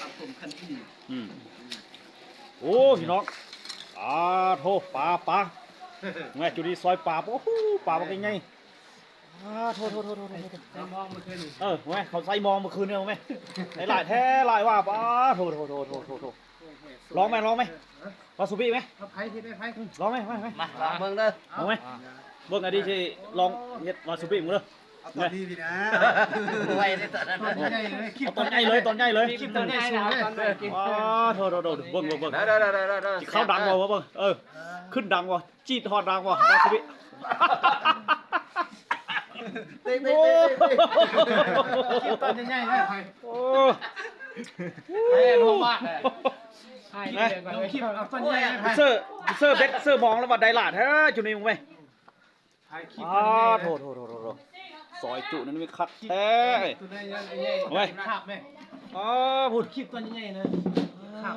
ตับผมคันที่ โอ้พี่น้องโทษปลาแม่จุดนี้ซอยปลาโอ้โหปลาเป็นไงโทษใส่มองเมื่อคืนนี่แม่เขาใส่มองเมื่อคืนเนี่ยแม่หลายแท้หลายว่าปลาโทษลองไหมปลาสุบี้ไหมไผ่ที่ได้ไผ่ลองไหมมาลองเบิ่งเด้อเอาไหมเบิ่งไอ้ดิสิลองเฮ็ดปลาสุบี้มึงเด้อเอาตอนนี้พี่นะไว้ในตอนนั้น ตอนใหญ่เลยคลิป ตอนใหญ่เลยคลิปตอนใหญ่นะตอนใหญ่กินโทษเบิ่งเด้อเข้าดังบ่เบิ่งขึ้นดังบ่จีดฮอดดังบ่ปลาสุบี้คลิปตอนใหญ่เลยไผ่โอ้ไผ่ลงบ้านไผ่ลงคลิปเอาตอนใหญ่เลยไผ่เสื้อเบ็ดเสื้อมองแล้วว่าไดลาดเฮ้ยจุนี่มึงไหมไผ่คลิปตอนใหญ่โทษซอยจุนั่นไม่คัดแท้ตัวใหญ่ใหญ่ภาพไหมพูดคลิปตอนใหญ่นะภาพ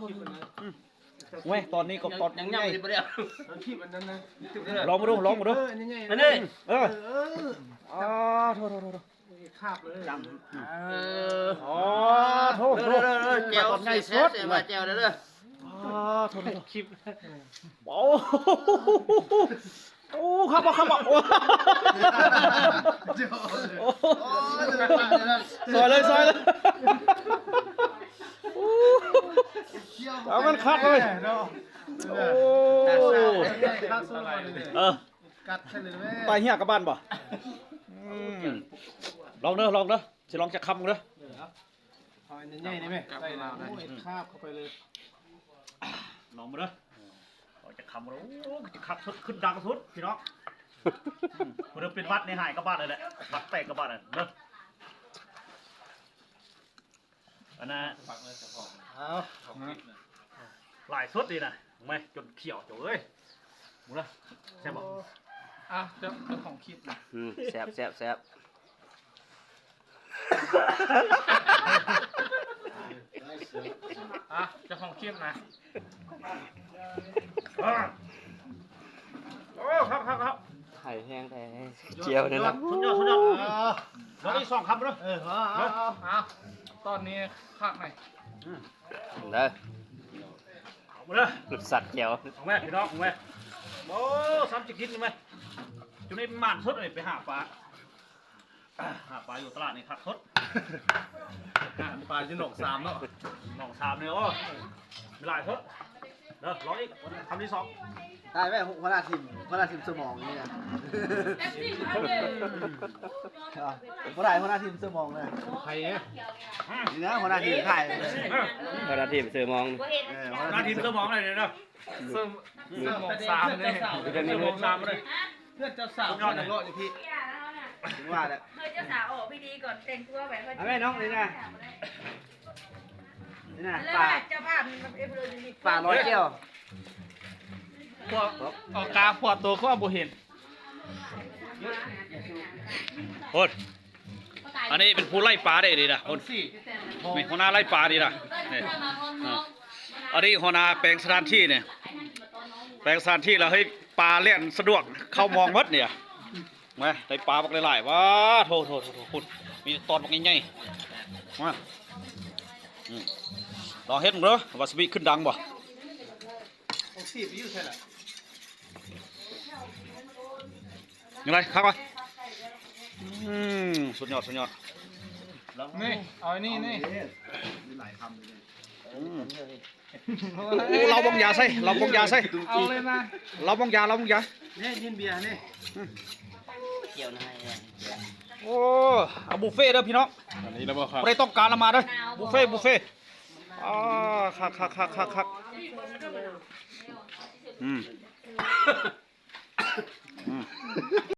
คลิปนะเว้ยตอนนี้ก็ตอนยัง ใหญ่ บ่ได้ คลิปอันนั้นนะลองมาดูอันนี้ใหญ่อันนี้โทษภาพเลยโทษเจียวใส่ซอสมาเจียวเด้อโทษคลิปโอ้ครับซอยเลยเอามันคัดเลยกัดใช่เลยแม่ไปเหี้ยกับบ้านบ่ลองเด้อจะลองจะคำเด้อเอาอันใหญ่ได้ไหมใส่แล้วโอ้ยคาบเข้าไปเลยลองมาเด้อเราจะคำเราจะขับสุดขึ้นดังสุดพี่น้องเราเป็นวัดในหายกับบ้านเลยแหละวัดแตกกับบ้านเลยเด้ออันนั้นหลายสุดดีนะไม่จนเขียวโจ้เอ้ยหมูนะใช่ป่ะเจ้าของคลิปนะแซ่บเจ้าของคลิปนะโอ้ครับไข่แห้งแต่เจียวนี่นะสุดยอดแล้วนี่2 คำเด้อตอนนี้ข้างไหนเด้อเอามาเด้อหลุดสัตว์เจียวของแม่พี่น้องของแม่โอ้ซ้ำจะกินไหมจุดนี้มันสดเลยไปหาปลาอยู่ตลาดนี่ครับสดปลาจะหนก3เนาะหนอง3เนี่ยโอ้ไม่หลายสดเด้อร้องอีกคำที่2ได้ไหมหัวหน้าทีมสมองนี่นะหัวหน้าทีมสมองเลยใครเนี่ยนี่นะหัวหน้าทีมถ่ายหัวหน้าทีมเสือมองหัวหน้าทีมเสือมองอะไรเนี่ยเนาะเสือมอง3เลยเสือมอง3เลยเพื่อนเจ้าสาวยอดนักโลดอยู่พี่ถึงว่าแล้วเฮ้ยเจ้าสาวออกพี่ดีก่อนแต่งตัวแบบแม่น้องนี่นะเจ้าภาพป่าร้อยเกี้ยวพวกออกกาพวกตัวเขาบ่เห็นโอ้อันนี้เป็นผู้ไล่ปลาได้ดีนะคนมีหัวหน้าไล่ปลาดีนะอันนี้หัวหน้าแปลงสถานที่เนี่ยแปลงสถานที่เราให้ปลาเล่นสะดวกเข้ามองมัดเนี่ยมาได้ปลาบักหลายๆว้าโทษคุณมีตอนบักง่ายๆมาลองเฮ็ดมึงเด้อวาซาบิขึ้นดังบ่ยังไงครับวะสุดยอดนี่เอาอันนี้มีหลายคำเลยเราบงยาใส่เอาเลยนะเราบงยานี่ยินเบียร์นี่เจียวนะโอ้เอาบุฟเฟ่เด้อพี่น้องอันนี้แล้วบ่ครับไม่ได้ต้องการละมาเด้อบุฟเฟ่คัก